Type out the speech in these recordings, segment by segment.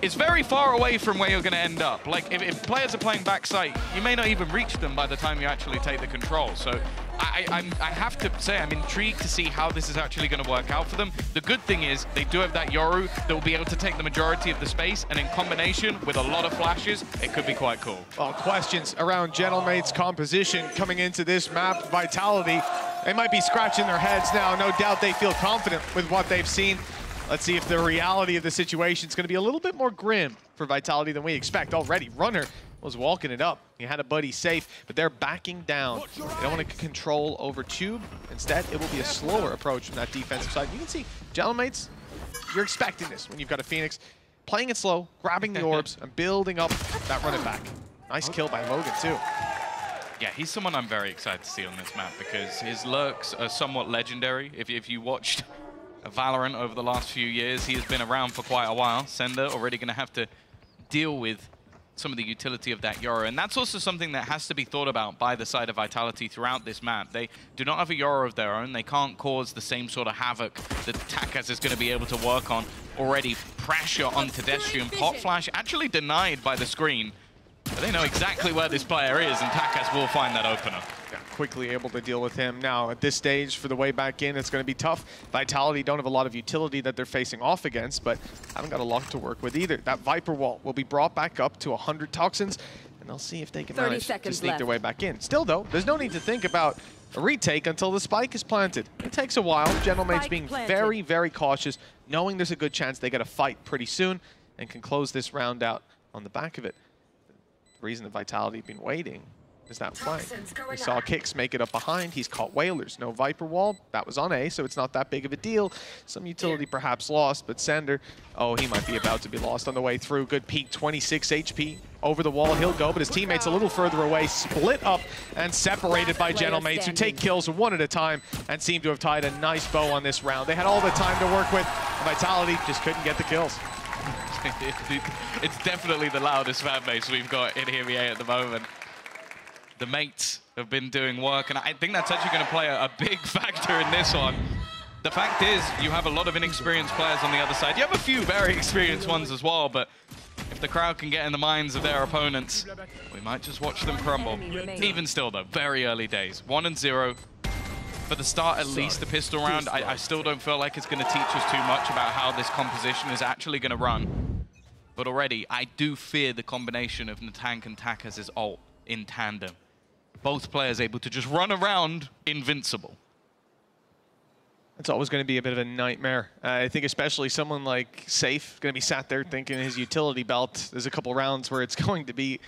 is very far away from where you're going to end up. Like, if players are playing backside, you may not even reach them by the time you actually take the control. So I have to say, I'm intrigued to see how this is actually going to work out for them. The good thing is they do have that Yoru that will be able to take the majority of the space, and in combination with a lot of flashes, it could be quite cool. Well, questions around Gentlemate's composition coming into this map. Vitality, they might be scratching their heads now. No doubt they feel confident with what they've seen. Let's see if the reality of the situation is going to be a little bit more grim for Vitality than we expect already. Runner was walking it up. He had a buddy safe, but they're backing down. They don't want to control over Tube. Instead, it will be a slower approach from that defensive side. You can see, Gentlemates, you're expecting this when you've got a Phoenix. Playing it slow, grabbing the orbs, and building up that running back. Nice kill by Logan, too. Yeah, he's someone I'm very excited to see on this map because his lurks are somewhat legendary. If you watched Valorant over the last few years, he has been around for quite a while. Sender already going to have to deal with some of the utility of that Yoru, and that's also something that has to be thought about by the side of Vitality throughout this map. They do not have a Yoru of their own. They can't cause the same sort of havoc that Takas is going to be able to work on. Already pressure on Pedestrian. Pop Flash actually denied by the screen, but they know exactly where this player is, and Takas will find that opener. Yeah, quickly able to deal with him. Now, at this stage, for the way back in, it's going to be tough. Vitality don't have a lot of utility that they're facing off against, but haven't got a lot to work with either. That Viper wall will be brought back up to 100 toxins, and they'll see if they can manage to sneak their way back in. Still, though, there's no need to think about a retake until the spike is planted. It takes a while. Gentlemate's being very, very cautious, knowing there's a good chance they get a fight pretty soon and can close this round out on the back of it. The reason that Vitality have been waiting is that flank. We saw Kicks make it up behind. He's caught Whalers. No Viper wall. That was on A, so it's not that big of a deal. Some utility perhaps lost, but Sender, oh, he might be about to be lost on the way through. Good peek, 26 HP. Over the wall, he'll go, but his teammates a little further away, split up and separated by Gentlemates, who take kills one at a time and seem to have tied a nice bow on this round. They had all the time to work with. Vitality just couldn't get the kills. It's definitely the loudest fan base we've got in EMEA at the moment. The mates have been doing work, and I think that's actually going to play a big factor in this one. The fact is, you have a lot of inexperienced players on the other side. You have a few very experienced ones as well, but if the crowd can get in the minds of their opponents, we might just watch them crumble. Even still, though, very early days. 1-0. For the start, at least, the pistol round, I still don't feel like it's going to teach us too much about how this composition is actually going to run. But already, I do fear the combination of Natank and Takas' ult in tandem. Both players able to just run around invincible. It's always going to be a bit of a nightmare. I think especially someone like Safe going to be sat there thinking his utility belt. There's a couple rounds where it's going to be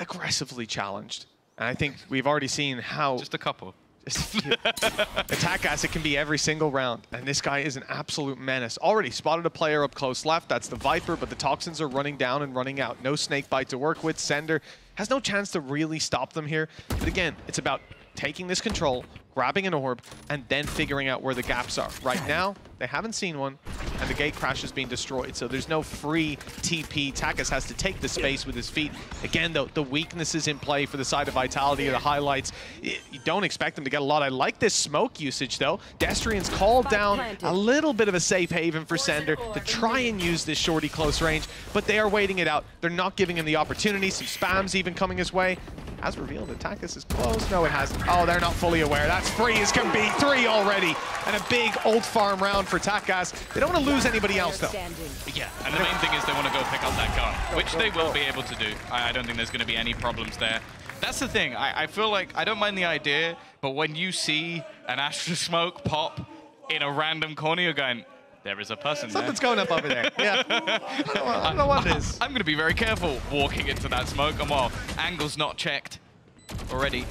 aggressively challenged. And I think we've already seen how... Just a couple. Attack asset can be every single round, and this guy is an absolute menace. Already spotted a player up close left. That's the Viper, but the toxins are running down and running out. No snake bite to work with. Sender has no chance to really stop them here. But again, it's about taking this control, grabbing an orb, and then figuring out where the gaps are. Right now, they haven't seen one, and the gate crash is being destroyed, so there's no free TP. Takas has to take the space with his feet. Again, though, the weaknesses in play for the side of Vitality are the highlights. You don't expect them to get a lot. I like this smoke usage, though. Destrian's called down a little bit of a safe haven for Sender to try and use this shorty close range, but they are waiting it out. They're not giving him the opportunity. Some spams even coming his way. As revealed, Takas is close. No, it hasn't. Oh, they're not fully aware. That's free as can be. 3 already. And a big old farm round for Takas. They don't want to lose anybody else, though. Yeah, and the main thing is they want to go pick up that gun, which they will be able to do. I don't think there's going to be any problems there. That's the thing. I feel like I don't mind the idea, but when you see an Astra Smoke pop in a random corner, you're going, there is a person Something's going up over there. Yeah. I don't know what it is. I'm going to be very careful walking into that smoke. And while angle's not checked already,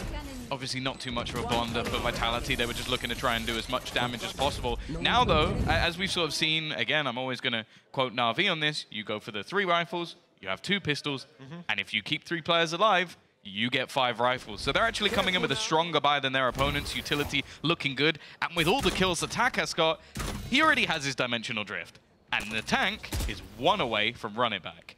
obviously not too much of a blunder for Vitality. They were just looking to try and do as much damage as possible. Now, though, as we've sort of seen, again, I'm always going to quote Na'Vi on this. You go for the 3 rifles, you have 2 pistols, and if you keep 3 players alive, you get 5 rifles. So they're actually coming in with a stronger buy than their opponents. Utility looking good. And with all the kills that Takas got, he already has his dimensional drift. And the tank is 1 away from running back.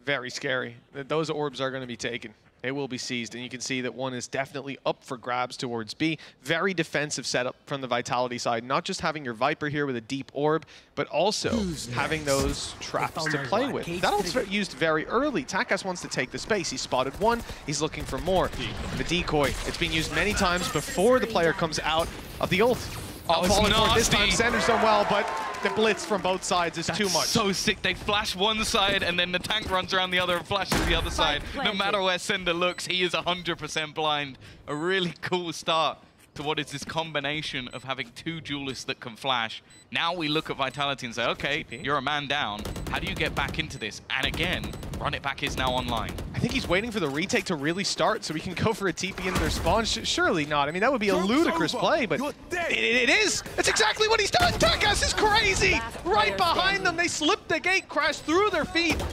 Very scary. Those orbs are going to be taken. They will be seized, and you can see that one is definitely up for grabs towards B. Very defensive setup from the Vitality side, not just having your Viper here with a deep orb, but also having those traps to play with. That also used very early. Takas wants to take the space. He spotted one, he's looking for more. The decoy, it's been used many times before the player comes out of the ult. Oh, falling for it this time. Sender's done well, but the blitz from both sides is too much. So sick. They flash one side, and then the tank runs around the other and flashes the other side. No matter where Sender looks, he is 100% blind. A really cool start to what is this combination of having two duelists that can flash. Now we look at Vitality and say, okay, you're a man down. How do you get back into this? And again, Run It Back is now online. I think he's waiting for the retake to really start so we can go for a TP into their spawn. Surely not. I mean, that would be a ludicrous play, but it is. That's exactly what he's done. Takas is crazy. Right behind them. They slipped the gate, crashed through their feet,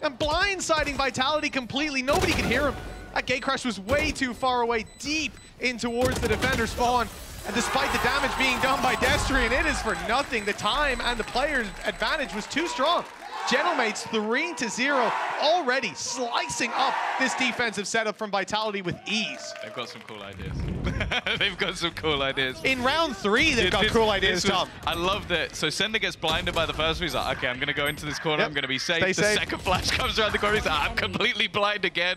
and blindsiding Vitality completely. Nobody can hear him. That gate crash was way too far away, deep in towards the defender spawn. And despite the damage being done by Destrian, it is for nothing. The time and the player's advantage was too strong. Gentlemates 3-0, already slicing up this defensive setup from Vitality with ease. They've got some cool ideas. They've got some cool ideas. In round 3, they've got cool ideas, Tom. I love that. So Sender gets blinded by the first one. He's like, okay, I'm going to go into this corner. I'm going to be safe. The second flash comes around the corner. He's like, I'm completely blind again.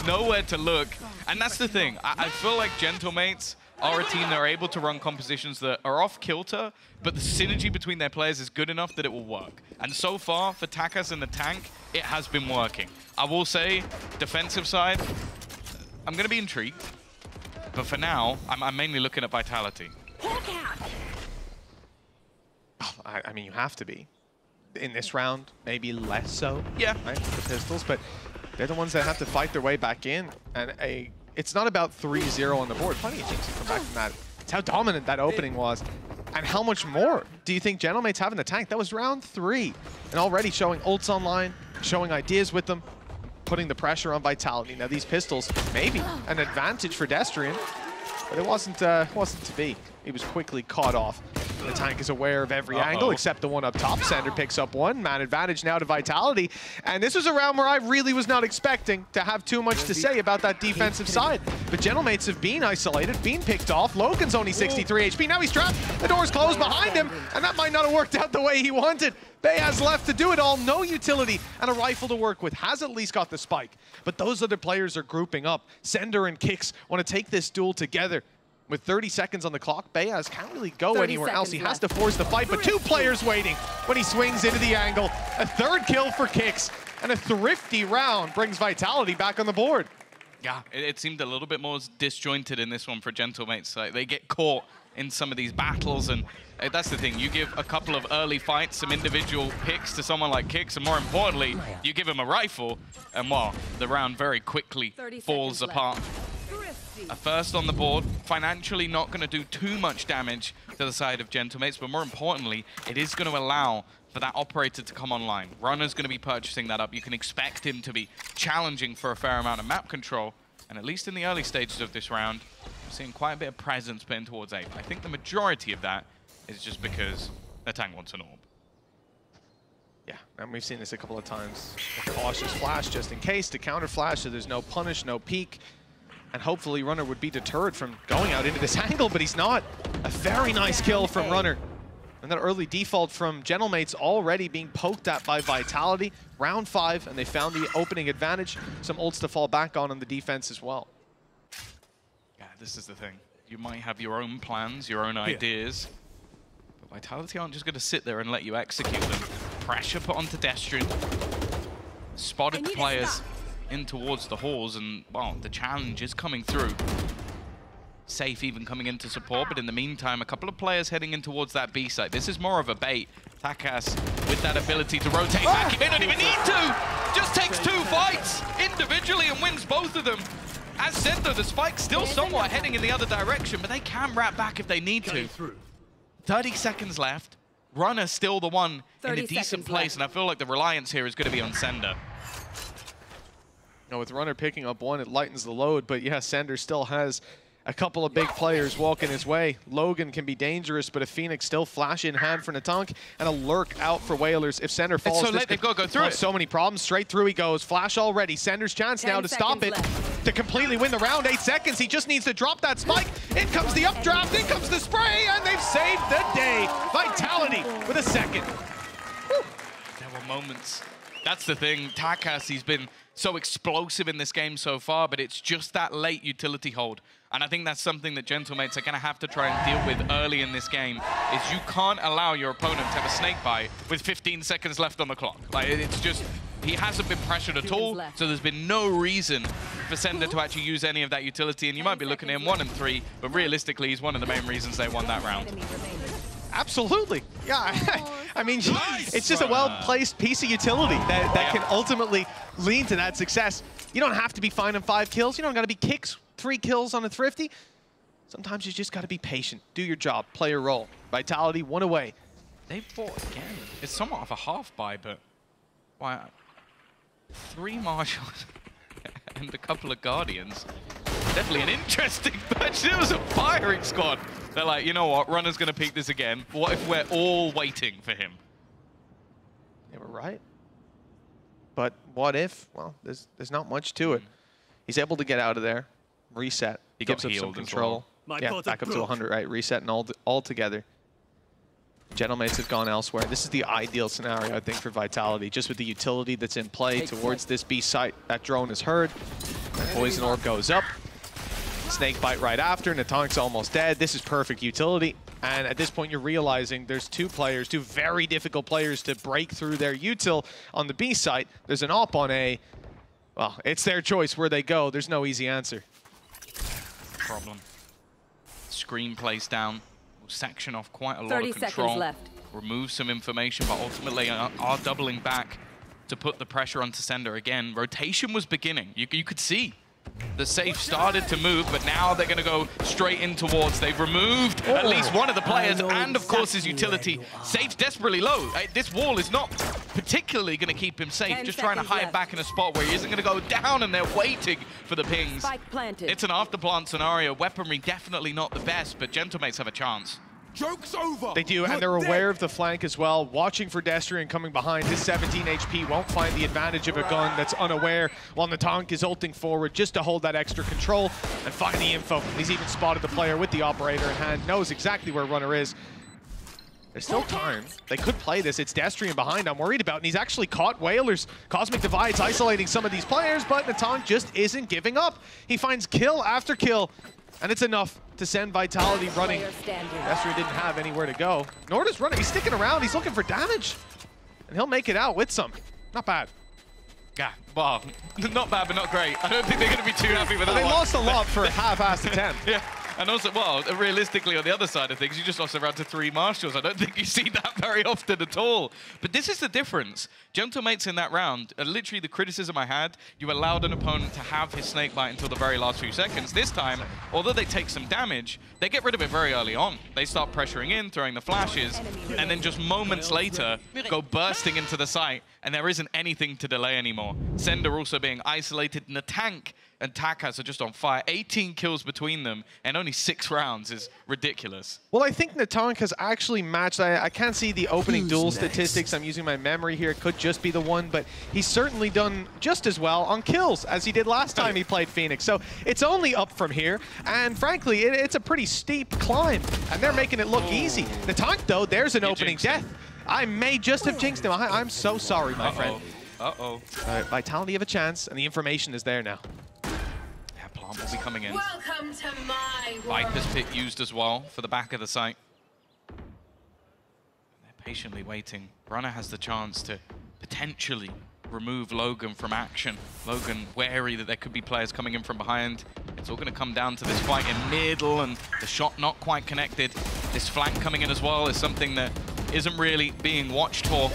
Nowhere to look. And that's the thing. I feel like Gentlemates are a team that are able to run compositions that are off kilter, but the synergy between their players is good enough that it will work. And so far, for Takas and the tank, it has been working. I will say, defensive side, I'm going to be intrigued. But for now, I'm mainly looking at Vitality. I mean, you have to be. In this round, maybe less so. Yeah. Right, the pistols, but they're the ones that have to fight their way back in. And it's not about 3-0 on the board. Plenty of teams can come back from that. It's how dominant that opening was. And how much more do you think Gentlemates have in the tank? That was round 3. And already showing ults online, showing ideas with them, putting the pressure on Vitality. Now these pistols, maybe an advantage for Destrian, but it wasn't to be. He was quickly caught off. The tank is aware of every angle except the one up top. Sender picks up one. Man advantage now to Vitality. And this was a round where I really was not expecting to have too much to say about that defensive side. But Gentlemates have been isolated, been picked off. Logan's only 63 HP. Now he's trapped. The door's closed behind him. And that might not have worked out the way he wanted. Bay has left to do it all. No utility and a rifle to work with. Has at least got the spike. But those other players are grouping up. Sender and Kix want to take this duel together. With 30 seconds on the clock, Bayaz can't really go anywhere else. He has to force the fight, but two players waiting when he swings into the angle. A third kill for Kix, and a thrifty round brings Vitality back on the board. Yeah, it seemed a little bit more disjointed in this one for Gentlemates. Like, they get caught in some of these battles, and that's the thing. You give a couple of early fights, some individual picks to someone like Kix, and more importantly, you give him a rifle, and well, the round very quickly falls apart. A first on the board, financially not going to do too much damage to the side of Gentlemates, but more importantly, it is going to allow for that operator to come online. Runner's going to be purchasing that up. You can expect him to be challenging for a fair amount of map control, and at least in the early stages of this round, we're seeing quite a bit of presence put in towards A. But I think the majority of that is just because the tank wants an orb. Yeah, and we've seen this a couple of times. A cautious flash just in case, to counter flash, so there's no punish, no peek. And hopefully Runner would be deterred from going out into this angle, but he's not. A very nice kill from Runner. And that early default from Gentlemates already being poked at by Vitality. Round 5, and they found the opening advantage. Some ults to fall back on the defense as well. Yeah, this is the thing. You might have your own plans, your own ideas, but Vitality aren't just going to sit there and let you execute them. Pressure put onto Destrian. Spotted the players in towards the halls, and well, the challenge is coming through. Safe even coming into support, but in the meantime, a couple of players heading in towards that B site. This is more of a bait. Takas with that ability to rotate back. He may not even need to. Just takes 2 fights individually and wins both of them. As said though, the spike's still somewhat heading in the other direction, but they can wrap back if they need to. 30 seconds left. Runner still the one in a decent place, and I feel like the reliance here is going to be on Sender. With Runner picking up one, it lightens the load, but yeah, Sender still has a couple of big players walking his way. Logan can be dangerous, but a Phoenix still flash in hand for Natank, and a lurk out for Whalers. If Sender falls, it's so late, they've got to go through it. So many problems. Straight through he goes. Flash already. Sender's chance now to stop it, to completely win the round. 8 seconds. He just needs to drop that spike. In comes the updraft. In comes the spray, and they've saved the day. Vitality with a second. Whew. There were moments. That's the thing. Takas, he's been so explosive in this game so far, but it's just that late utility hold. And I think that's something that Gentlemates are going to have to try and deal with early in this game, is you can't allow your opponent to have a snake bite with 15 seconds left on the clock. Like, it's just, he hasn't been pressured at all, so there's been no reason for Sender to actually use any of that utility. And you might be looking at him 1 and 3, but realistically, he's one of the main reasons they won that round. Absolutely. Yeah, I mean, it's just a well-placed piece of utility that can ultimately lead to that success. You don't have to be finding 5 kills. You don't got to be kicks, 3 kills on a Thrifty. Sometimes you just got to be patient. Do your job. Play your role. Vitality, 1 away. They fought again. It's somewhat of a half-buy, but why? 3 Marshals and a couple of Guardians. Definitely an interesting match. It was a firing squad. They're like, you know what? Runner's going to peek this again. What if we're all waiting for him? They were right. But what if? Well, there's not much to it. He's able to get out of there, reset. He gives got up some healed control. as well. Yeah, back up to 100, right? Resetting all together. Gentlemates have gone elsewhere. This is the ideal scenario, I think, for Vitality. Just with the utility that's in play towards this B site. That drone is heard. Poison Orb goes up. Snake bite right after. Natank's almost dead. This is perfect utility. And at this point, you're realizing there's 2 players, 2 very difficult players to break through their util on the B site. There's an AWP on A. Well, it's their choice where they go. There's no easy answer. Problem. Screen plays down. Will section off quite a lot of control. Left. Remove some information, but ultimately are doubling back to put the pressure onto Sender again. Rotation was beginning. You could see the safe started to move, but now they're going to go straight in towards. They've removed at least one of the players, and of course his utility. Safe's desperately low. This wall is not particularly going to keep him safe, just trying to hide back in a spot where he isn't going to go down, and they're waiting for the pings. It's an after-plant scenario. Weaponry definitely not the best, but Gentlemates have a chance. Joke's over. They do, and they're aware of the flank as well. Watching for Destrian coming behind. His 17 HP won't find the advantage of a gun that's unaware, while Natank is ulting forward just to hold that extra control and find the info. He's even spotted the player with the operator in hand, knows exactly where Runner is. There's still time. They could play this. It's Destrian behind I'm worried about, and he's actually caught Whalers. Cosmic Divide's isolating some of these players, but Natank just isn't giving up. He finds kill after kill, and it's enough to send Vitality running. Destrian didn't have anywhere to go. Nor does Runner. He's sticking around. He's looking for damage, and he'll make it out with some. Not bad. Yeah, well, not bad, but not great. I don't think they're going to be too happy with that. They lost a lot for a half-assed attempt. Yeah. And also, well, realistically, on the other side of things, you just lost around to 3 Marshals. I don't think you see that very often at all. But this is the difference. Gentlemates in that round, literally the criticism I had, you allowed an opponent to have his snake bite until the very last few seconds. This time, although they take some damage, they get rid of it very early on. They start pressuring in, throwing the flashes, and then just moments later, go bursting into the site, and there isn't anything to delay anymore. Sender also being isolated, Natank and Takas are just on fire. 18 kills between them, and only 6 rounds is ridiculous. Well, I think Natank has actually matched. I can't see the opening duel statistics. I'm using my memory here. It could just be the one, but he's certainly done just as well on kills as he did last time he played Phoenix. So it's only up from here, and frankly, it's a pretty steep climb, and they're making it look easy. Natank, though, there's an opening death. I may just have jinxed him. I'm so sorry, my friend. Vitality have a chance, and the information is there now. Plant will be coming in. Welcome to my Viper's pit used as well for the back of the site. They're patiently waiting. Runner has the chance to potentially remove Logan from action. Logan wary that there could be players coming in from behind. It's all going to come down to this fight in middle, and the shot not quite connected. This flank coming in as well is something that isn't really being watched for.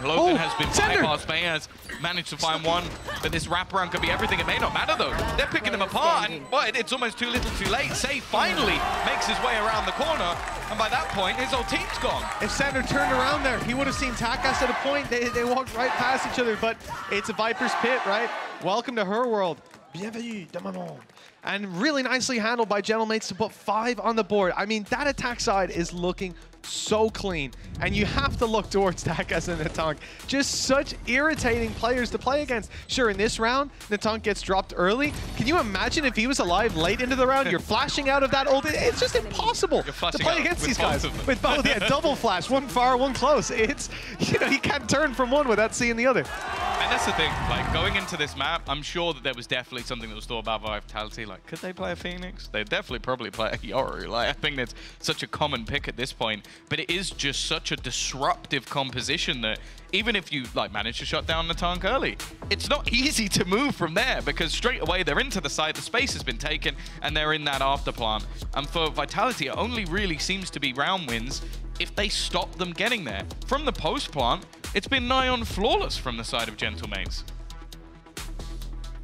Logan has been bypassed, but he has managed to find one. But this wraparound could be everything. It may not matter, though. They're picking him apart, and well, it's almost too little too late. Safe finally makes his way around the corner, and by that point, his whole team's gone. If Sender turned around there, he would have seen Takas at a point. They walked right past each other, but it's a Viper's pit, right? Welcome to her world. Bienvenue dans mon monde. And really nicely handled by Gentlemates to put 5 on the board. I mean, that attack side is looking so clean. And you have to look towards Takas and Natank. Just such irritating players to play against. Sure, in this round, Natank gets dropped early. Can you imagine if he was alive late into the round? You're flashing out of that ult. It's just impossible to play against these guys. With both, yeah, double flash, one far, one close. It's, you know, you can't turn from one without seeing the other. And that's the thing, like, going into this map, I'm sure that there was definitely something that was thought about Vitality. Like, could they play a Phoenix? They'd definitely probably play a Yoru. Like, I think that's such a common pick at this point. But it is just such a disruptive composition that even if you, like, manage to shut down the tank early, it's not easy to move from there because straight away they're into the side, the space has been taken, and they're in that after plant. And for Vitality, it only really seems to be round wins if they stop them getting there. From the post plant, it's been nigh on flawless from the side of Gentlemates.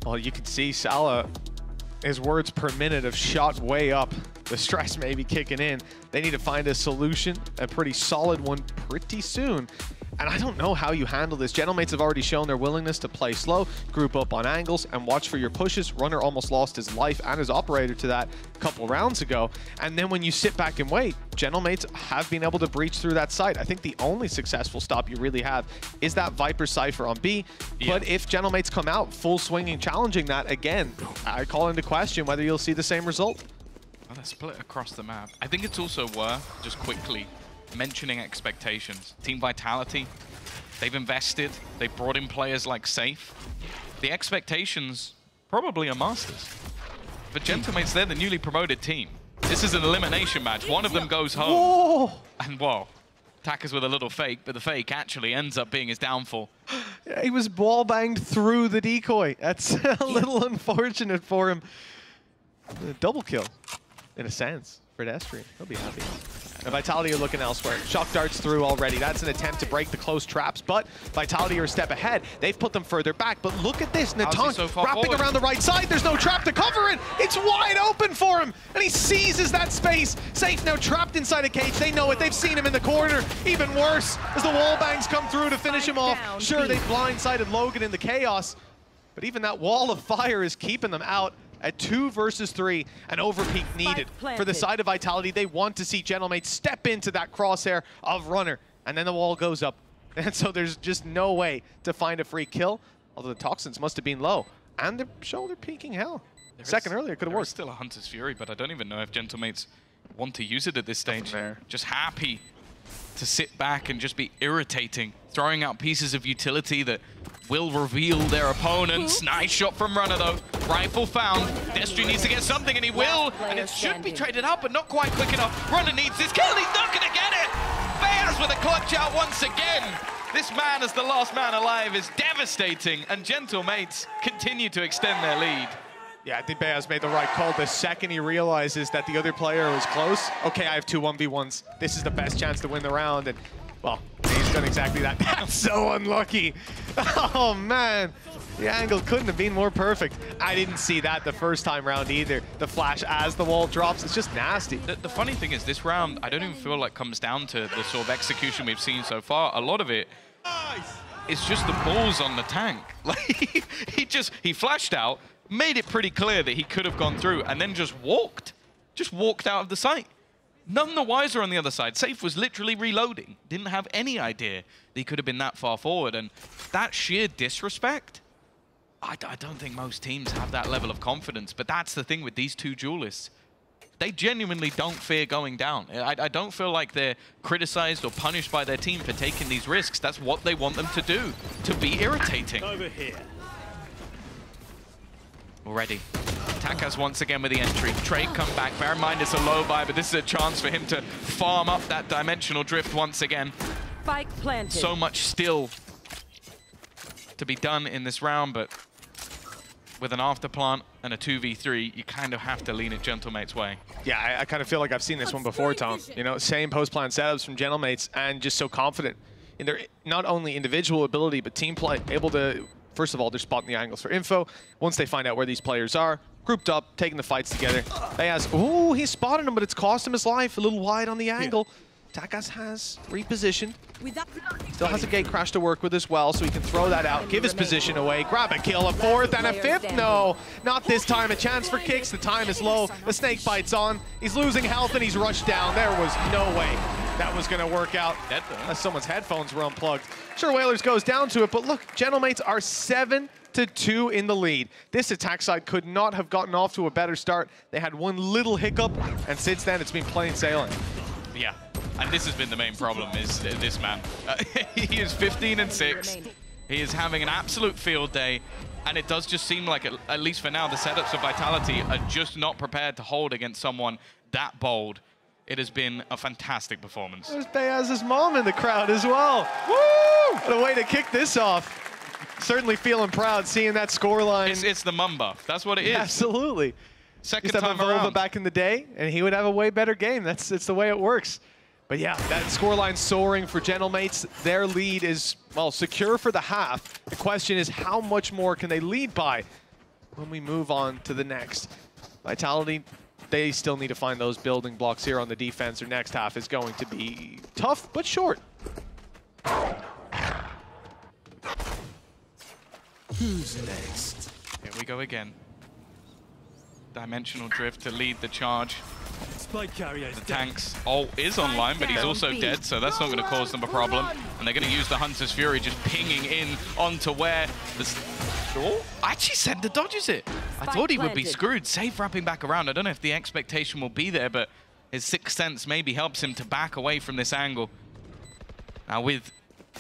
Well, you can see Salah, his words per minute have shot way up. The stress may be kicking in. They need to find a solution, a pretty solid one pretty soon. And I don't know how you handle this. Gentlemates have already shown their willingness to play slow, group up on angles, and watch for your pushes. Runner almost lost his life and his operator to that a couple rounds ago. And then when you sit back and wait, Gentlemates have been able to breach through that site. I think the only successful stop you really have is that Viper Cypher on B. Yeah. But if Gentlemates come out full swinging, challenging that again, I call into question whether you'll see the same result. Well, they're split across the map. I think it's also worth just quickly mentioning expectations. Team Vitality, they've invested, they've brought in players like Safe. The expectations probably are masters. For Gentlemates, they're the newly promoted team. This is an elimination match. One of them goes home. Whoa. And whoa, Takas with a little fake, but the fake actually ends up being his downfall. Yeah, he was wall banged through the decoy. That's a little unfortunate for him. Double kill, in a sense, for Destry. He'll be happy. And Vitality are looking elsewhere. Shock darts through already. That's an attempt to break the close traps, but Vitality are a step ahead. They've put them further back, but look at this. Natank so wrapping forward around the right side. There's no trap to cover it. It's wide open for him, and he seizes that space. Safe now trapped inside a cage. They know it. They've seen him in the corner. Even worse, as the wall bangs come through to finish him off. Sure, they blindsided Logan in the chaos, but even that wall of fire is keeping them out. At 2 versus 3, an overpeak needed. For the side of Vitality, they want to see Gentlemates step into that crosshair of Runner, and then the wall goes up. And so there's just no way to find a free kill, although the Toxins must have been low. And they're shoulder peeking hell. Second earlier could have worked. Still a Hunter's Fury, but I don't even know if Gentlemates want to use it at this stage. Just happy to sit back and just be irritating, throwing out pieces of utility that will reveal their opponents. Nice shot from Runner though. Rifle found. Destry needs to get something and he will. And it should be traded up, but not quite quick enough. Runner needs this kill. He's not going to get it. Bears with a clutch out once again. This man as the last man alive is devastating, and Gentlemates continue to extend their lead. Yeah, I think Beaz made the right call. The second he realizes that the other player was close, okay, I have 2 1v1s. This is the best chance to win the round, and, well, he's done exactly that. That's so unlucky. Oh, man. The angle couldn't have been more perfect. I didn't see that the first time round either. The flash as the wall drops, it's just nasty. The funny thing is, this round, I don't even feel like comes down to the sort of execution we've seen so far. A lot of it is just the balls on the tank. Like, he flashed out, made it pretty clear that he could have gone through, and then just walked out of the site. None the wiser on the other side. Safe was literally reloading, didn't have any idea that he could have been that far forward, and that sheer disrespect, I don't think most teams have that level of confidence, but that's the thing with these two duelists. They genuinely don't fear going down. I don't feel like they're criticized or punished by their team for taking these risks. That's what they want them to do, to be irritating. Over here. Already. Takas once again with the entry. Trade come back. Bear in mind it's a low buy, but this is a chance for him to farm up that dimensional drift once again. Spike planted. So much still to be done in this round, but with an after plant and a 2v3, you kind of have to lean it Gentlemates' way. Yeah, I kind of feel like I've seen this one before, Tom. You know, same post-plant setups from Gentlemates, and just so confident in their not only individual ability, but team play, able to, first of all, they're spotting the angles for info. Once they find out where these players are, grouped up, taking the fights together. They ask, ooh, he spotted him, but it's cost him his life. A little wide on the angle. TaCas has repositioned. Still has a gate crash to work with as well, so he can throw that out, give his position away, grab a kill, a fourth and a fifth. No, not this time. A chance for kicks. The time is low. The snake bites on. He's losing health and he's rushed down. There was no way that was going to work out. Unless someone's headphones were unplugged. Sure, Whalers goes down to it, but look, Gentlemates are 7-2 in the lead. This attack side could not have gotten off to a better start. They had one little hiccup, and since then it's been plain sailing. Yeah, and this has been the main problem, is this man. He is 15-6. He is having an absolute field day, and it does just seem like, at least for now, the setups of Vitality are just not prepared to hold against someone that bold. It has been a fantastic performance. There's Bayaz's mom in the crowd as well. Woo! What a way to kick this off. Certainly feeling proud seeing that scoreline. It's the mum buff. That's what it is. Absolutely. Second time around. Back in the day, and he would have a way better game. It's the way it works. But yeah, that scoreline soaring for Gentlemates. Their lead is, well, secure for the half. The question is, how much more can they lead by when we move on to the next? Vitality, they still need to find those building blocks here on the defense. Their next half is going to be tough, but short. Who's next? Here we go again. Dimensional drift to lead the charge. Spike carrier is the tanks. Is online, but he's also dead, so that's not going to cause them a problem. And they're going to use the Hunter's Fury just pinging in onto where the... Oh, actually Sender dodges it. I thought he would be screwed. Safe wrapping back around. I don't know if the expectation will be there, but his sixth sense maybe helps him to back away from this angle. Now with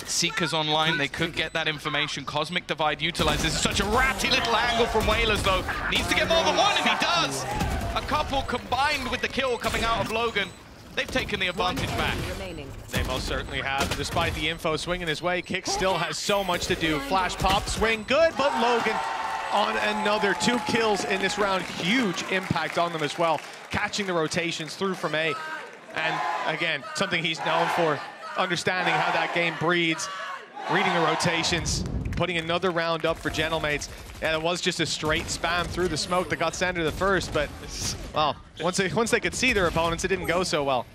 Seekers online, they could get that information. Cosmic Divide utilizes such a ratty little angle from Whalers, though. Needs to get more than one, and he does. A couple combined with the kill coming out of Logan. They've taken the advantage back. They most certainly have, despite the info swinging his way. Kick still has so much to do. Flash pop, swing, good, but Logan on another 2 kills in this round. Huge impact on them as well. Catching the rotations through from A. And again, something he's known for. Understanding how that game breeds, reading the rotations, putting another round up for Gentlemates. Yeah, it was just a straight spam through the smoke that got Sender the first, but well, once they could see their opponents, it didn't go so well.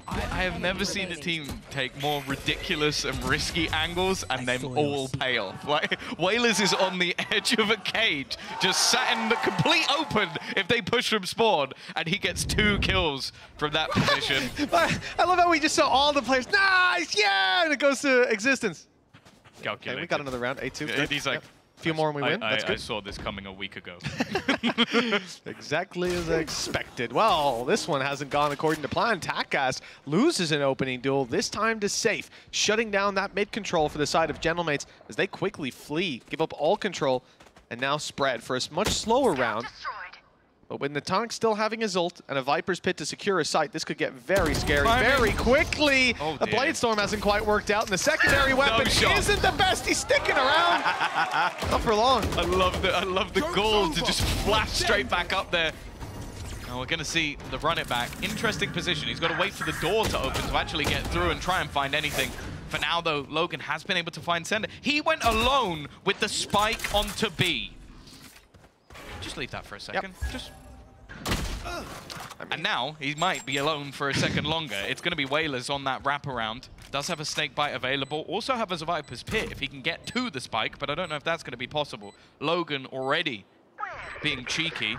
I have never seen a team take more ridiculous and risky angles and then all pay off. Like, Whalers is on the edge of a cage, just sat in the complete open if they push from spawn, and he gets 2 kills from that position. I love how we just saw all the players, nice, yeah, and it goes to existence. Calculated. Okay, we got another round, 8-2. He's like, a few more and we win. That's good. I saw this coming a week ago. Exactly as I expected. Well, this one hasn't gone according to plan. TaCas loses an opening duel, this time to Safe, shutting down that mid control for the side of Gentlemates as they quickly flee, give up all control, and now spread for a much slower round. But with the Tonk still having his ult and a Viper's Pit to secure a site, this could get very scary very quickly. The Blade Storm hasn't quite worked out, and the secondary weapon isn't the best. He's sticking around. Not for long. I love the goal to just flash straight back up there. Now we're going to see the run it back. Interesting position. He's got to wait for the door to open to actually get through and try and find anything. For now, though, Logan has been able to find Sender. He went alone with the spike onto B. Just leave that for a second. Yep. And now he might be alone for a second longer. It's going to be Whalers on that wraparound. Does have a snake bite available. Also have a Viper's Pit if he can get to the spike, but I don't know if that's going to be possible. Logan already being cheeky.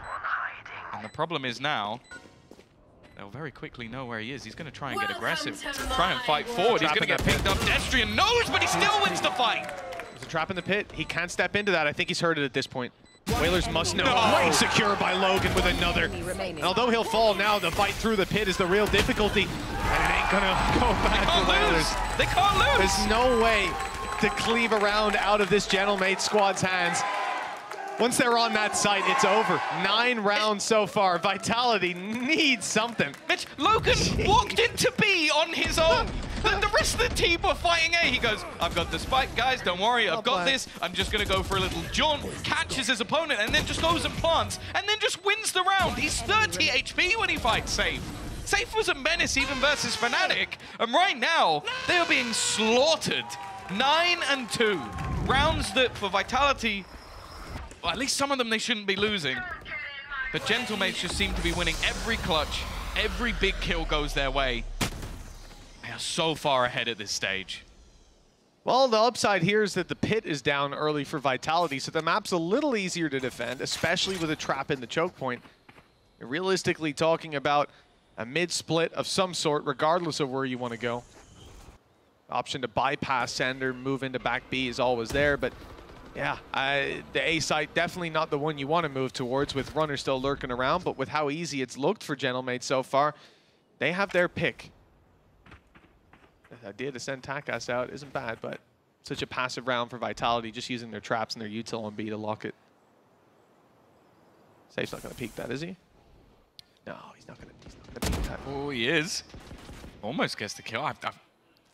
And the problem is now, they'll very quickly know where he is. He's going to try and get aggressive. Try and fight forward. He's going to get picked up. Destrian knows, but he still wins the fight. There's a trap in the pit. He can't step into that. I think he's heard it at this point. Whalers must know. Quite secure by Logan with another. And although he'll fall now, the fight through the pit is the real difficulty. And it ain't gonna go back for Whalers. They can't lose. There's no way to cleave a round out of this Gentlemate squad's hands. Once they're on that site, it's over. 9 rounds so far. Vitality needs something. Mitch, Logan walked into B on his own. The rest of the team were fighting A. He goes, I've got the spike, guys, don't worry, I've got this. I'm just going to go for a little jaunt, catches his opponent, and then just goes and plants, and then just wins the round. He's 30 HP when he fights Safe. Safe was a menace even versus Fnatic, and right now, they are being slaughtered. 9-2. Rounds that, for Vitality, well, at least some of them they shouldn't be losing. But Gentlemates just seem to be winning every clutch. Every big kill goes their way. are so far ahead at this stage. Well, the upside here is that the pit is down early for Vitality, so the map's a little easier to defend, especially with a trap in the choke point. Realistically talking about a mid-split of some sort, regardless of where you want to go. Option to bypass Sender, move into back B is always there, but yeah, the A site definitely not the one you want to move towards with runners still lurking around, but with how easy it's looked for Gentlemates so far, they have their pick. The idea to send Takas out isn't bad, but such a passive round for Vitality, just using their traps and their util on B to lock it. Safe's not going to peek that, is he? No, he's not going to peek that. Oh, he is. Almost gets the kill. I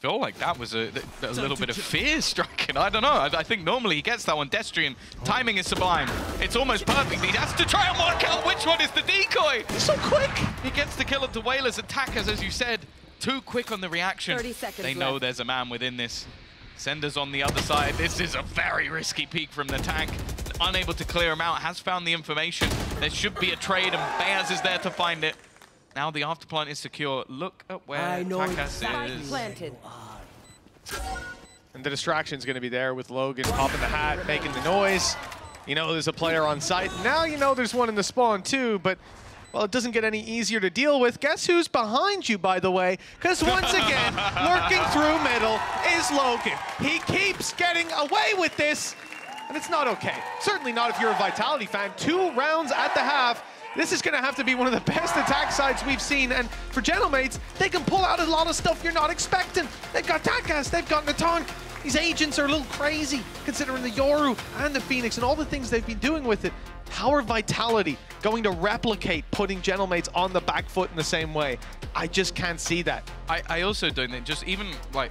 feel like that was a little bit of fear striking. I don't know. I think normally he gets that one. Destrian, timing is sublime. It's almost perfect. He has to try and work out which one is the decoy. He's so quick. He gets the kill at the Whalers. Attackers, as you said, too quick on the reaction. 30 seconds they know left. there's a man within this. Sender's on the other side. This is a very risky peek from the tank. Unable to clear him out. Has found the information. There should be a trade, and Beaz is there to find it. Now the afterplant is secure. Look at where Takas is. Planted. And the distraction's going to be there with Logan popping the hat, making the noise. You know there's a player on site. Now you know there's one in the spawn too, but well, it doesn't get any easier to deal with. Guess who's behind you, by the way? Because once again, lurking through middle is Logan. He keeps getting away with this, and it's not okay. Certainly not if you're a Vitality fan. 2 rounds at the half. This is going to have to be one of the best attack sides we've seen, and for Gentlemates, they can pull out a lot of stuff you're not expecting. They've got Takas, they've got Natank. These agents are a little crazy, considering the Yoru and the Phoenix and all the things they've been doing with it. How are Vitality going to replicate putting Gentlemates on the back foot in the same way? I just can't see that. I also don't think, just even like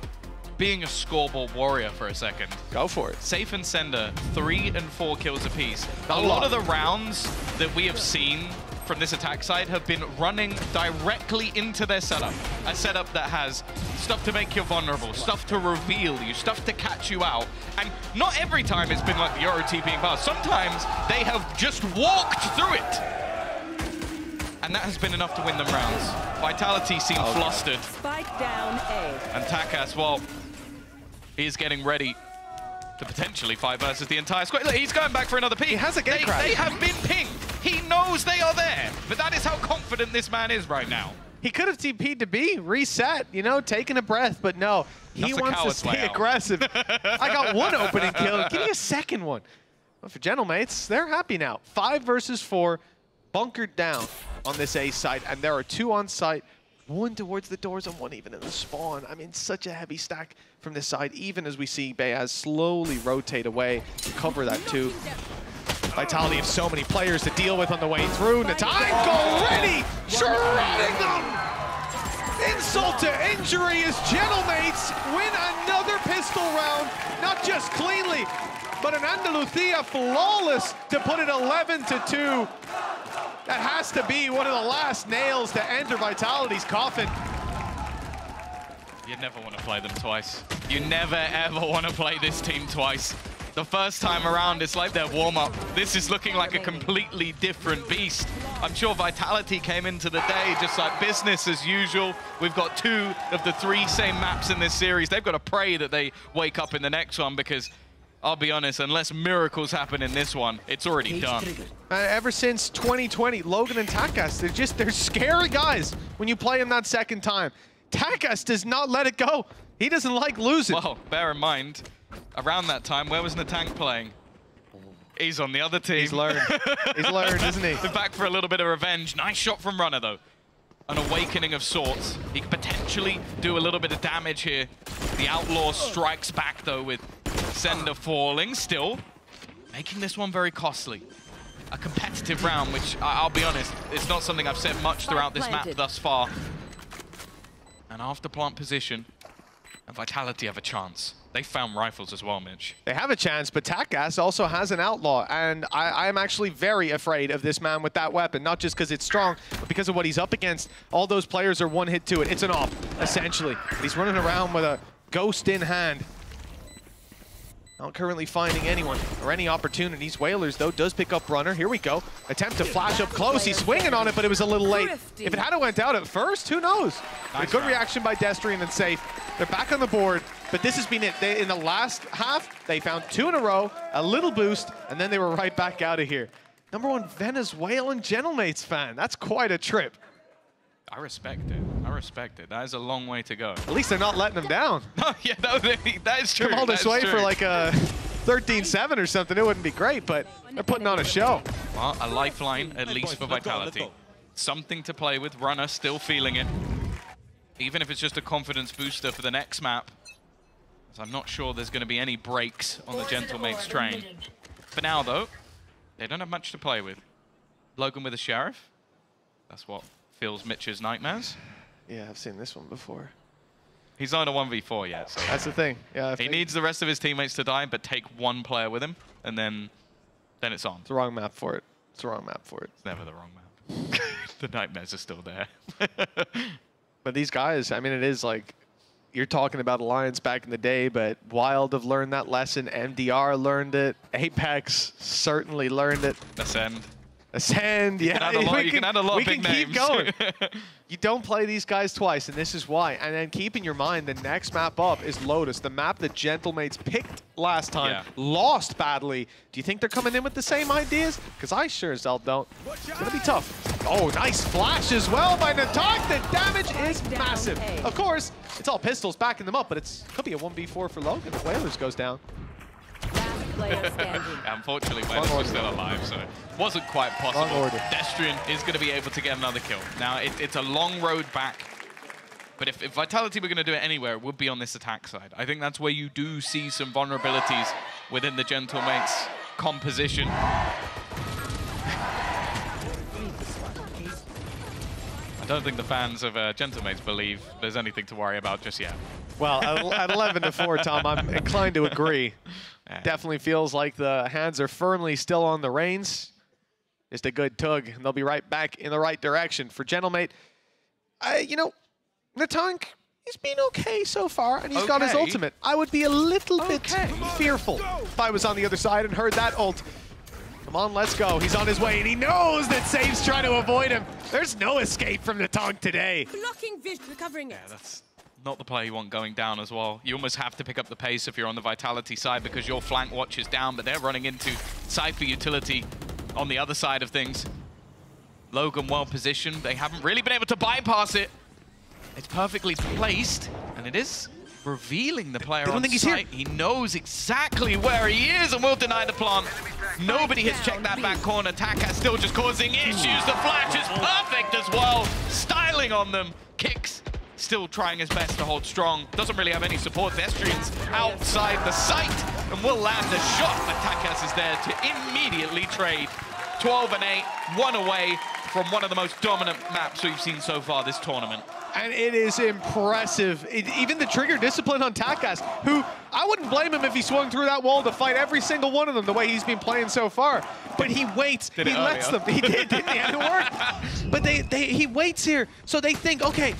being a scoreboard warrior for a second. Go for it. Safe and Sender, 3 and 4 kills apiece. A lot of the rounds that we have seen from this attack side have been running directly into their setup. A setup that has stuff to make you vulnerable, stuff to reveal you, stuff to catch you out. And not every time it's been like the Euro TPing past. Sometimes they have just walked through it. And that has been enough to win them rounds. Vitality seem flustered. Spike down A. And Takas, well, he's getting ready to potentially fight versus the entire squad. Look, he's going back for another peek. He has a gate crash. They have been pinged. He knows they are there, but that is how confident this man is right now. He could have TP'd to B, reset, you know, taking a breath, but no. He wants to stay aggressive. I got 1 opening kill. Give me a second one. But for Gentlemates, they're happy now. 5 versus 4, bunkered down on this A site, and there are 2 on site. 1 towards the doors and 1 even in the spawn. I mean, such a heavy stack from this side, even as we see Beaz slowly rotate away to cover that 2. Vitality have so many players to deal with on the way through. Natank already shredding them! Insult to injury as Gentlemates win another pistol round, not just cleanly, but an Andalucia flawless to put it 11-2. That has to be one of the last nails to enter Vitality's coffin. You never want to play them twice. You never, ever want to play this team twice. The first time around, it's like their warm-up. This is looking like a completely different beast. I'm sure Vitality came into the day just like business as usual. We've got 2 of the 3 same maps in this series. They've got to pray that they wake up in the next one because, I'll be honest, unless miracles happen in this one, it's already done. Ever since 2020, Logan and Takas, they're scary guys when you play them that second time. Takas does not let it go. He doesn't like losing. Well, bear in mind, around that time, where was Natank playing? He's on the other team. He's learned. He's learned, isn't he? They're back for a little bit of revenge. Nice shot from Runner, though. An awakening of sorts. He could potentially do a little bit of damage here. The Outlaw strikes back, though, with Sender falling still, making this one very costly. A competitive round, which, I'll be honest, it's not something I've said much throughout this map thus far. An after-plant position, and Vitality have a chance. They found rifles as well, Mitch. They have a chance, but Takas also has an Outlaw, and I am actually very afraid of this man with that weapon, not just because it's strong, but because of what he's up against. All those players are 1 hit to it. It's an off, essentially. He's running around with a ghost in hand. Not currently finding anyone or any opportunities. Whalers, though, does pick up runner. Here we go. Attempt to flash up close. He's swinging on it, but it was a little late. If it had went out at first, who knows? Nice. A good reaction by Destrian and Safe. They're back on the board, but this has been it. In the last half, they found 2 in a row, a little boost, and then they were right back out of here. #1 Venezuelan Gentlemates fan. That's quite a trip. I respect it. I respect it. That is a long way to go. At least they're not letting them down. No, yeah, that is true. Come all this way for like a 13-7 or something. It wouldn't be great, but they're putting on a show. Well, a lifeline, at least for Vitality. Something to play with. Runner still feeling it. Even if it's just a confidence booster for the next map. So I'm not sure there's going to be any breaks on the Gentlemates train. For now, though, they don't have much to play with. Logan with a Sheriff. That's what fills Mitch's nightmares. Yeah, I've seen this one before. He's not a 1v4 yet. So that's the thing. Yeah, he needs the rest of his teammates to die, but take one player with him, and then it's on. It's the wrong map for it. It's the wrong map for it. It's never the wrong map. The nightmares are still there. But these guys, I mean, it is like, you're talking about Alliance back in the day, but Wild have learned that lesson. MDR learned it. Apex certainly learned it. Ascend, yeah. You can add a lot of big names. We can keep going. You don't play these guys twice, and this is why. And then keep in your mind, the next map up is Lotus, the map that Gentlemates picked last time, lost badly. Do you think they're coming in with the same ideas? Because I sure as hell don't. It's going to be tough. Oh, nice flash as well by Natak. The damage is massive. Of course, it's all pistols backing them up, but it could be a 1v4 for Logan if Whalers goes down. Unfortunately, Whalers was still alive, so it wasn't quite possible. Destrian is going to be able to get another kill. Now, it's a long road back, but if Vitality were going to do it anywhere, it would be on this attack side. I think that's where you do see some vulnerabilities within the Gentlemates composition. I don't think the fans of Gentlemates believe there's anything to worry about just yet. Well, at 11-4, Tom, I'm inclined to agree. Definitely feels like the hands are firmly still on the reins. Just a good tug, and they'll be right back in the right direction. For Gentlemate, you know, the tank, he's been okay so far, and he's got his ultimate. I would be a little bit fearful if I was on the other side and heard that ult. Come on, let's go. He's on his way, and he knows that Safe's trying to avoid him. There's no escape from the tank today. Blocking vision, recovering it. Yeah, that's not the play you want going down as well. You almost have to pick up the pace if you're on the Vitality side because your flank watch is down, but they're running into Cypher utility on the other side of things. Logan well positioned. They haven't really been able to bypass it. It's perfectly placed, and it is revealing the player on site. He knows exactly where he is and will deny the plant. Nobody has checked that back corner. Taka still just causing issues. The flash is perfect as well. Styling on them. Kicks. Still trying his best to hold strong. Doesn't really have any support. Destrian's outside the site and will land a shot, but Takas is there to immediately trade. 12-8, one away from one of the most dominant maps we've seen so far this tournament. And it is impressive. Even the trigger discipline on Takas, who I wouldn't blame him if he swung through that wall to fight every single one of them the way he's been playing so far. But he waits, he lets them. He did, didn't he? And it worked. But he waits here. So they think, okay,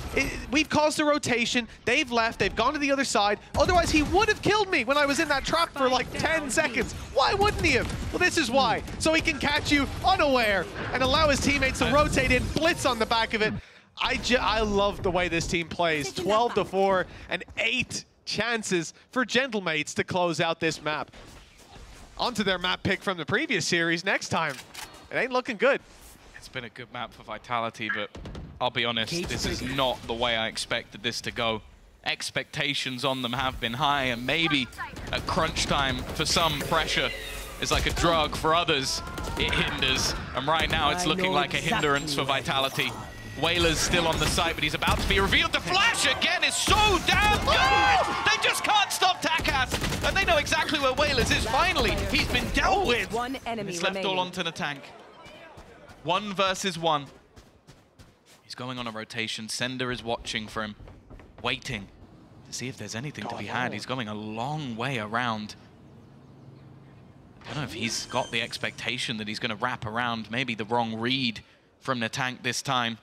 we've caused a rotation. They've left. They've gone to the other side. Otherwise, he would have killed me when I was in that trap for like 10 seconds. Why wouldn't he have? Well, this is why. So he can catch you unaware and allow his teammates to rotate in, blitz on the back of it. I love the way this team plays. 12-4 and 8 chances for Gentlemates to close out this map. Onto their map pick from the previous series next time. It ain't looking good. It's been a good map for Vitality, but I'll be honest, this is not the way I expected this to go. Expectations on them have been high, and maybe at crunch time for some pressure is like a drug. For others, it hinders. And right now it's looking like a hindrance for Vitality. Whalers still on the site, but he's about to be revealed. The flash again is so damn good! They just can't stop Takas! And they know exactly where Whalers is. Finally, he's been dealt with. One enemy it's left all onto the tank. 1 versus 1. He's going on a rotation. Sender is watching for him, waiting to see if there's anything to be had. He's going a long way around. I don't know if he's got the expectation that he's going to wrap around maybe the wrong read from the tank this time.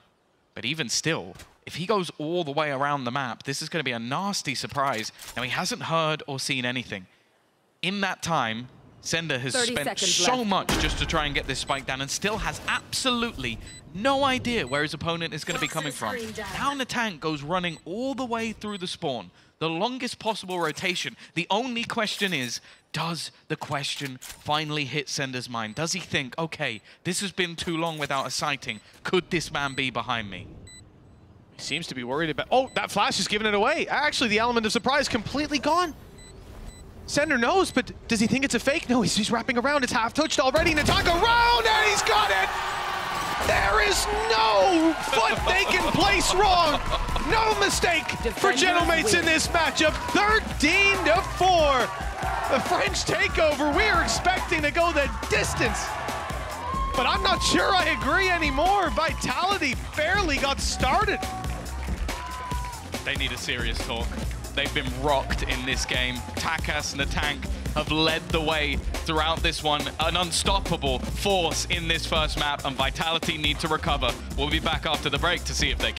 But even still, if he goes all the way around the map, this is going to be a nasty surprise. Now, he hasn't heard or seen anything. in that time, Sender has spent so much just to try and get this spike down and still has absolutely no idea where his opponent is going to be coming from. Now the tank goes running all the way through the spawn. The longest possible rotation. The only question is, does the question finally hit Sender's mind? Does he think, okay, this has been too long without a sighting. Could this man be behind me? He seems to be worried about... Oh, that flash is giving it away. Actually, the element of surprise completely gone. Sender knows, but does he think it's a fake? No, he's wrapping around. It's half touched already. Nataka around, and he's got it! There is no foot they can place wrong. No mistake for Gentlemates in this matchup. 13-4. The French takeover. We are expecting to go the distance. But I'm not sure I agree anymore. Vitality barely got started. They need a serious talk. They've been rocked in this game. Takas and the tank have led the way throughout this one. An unstoppable force in this first map, and Vitality need to recover. We'll be back after the break to see if they can.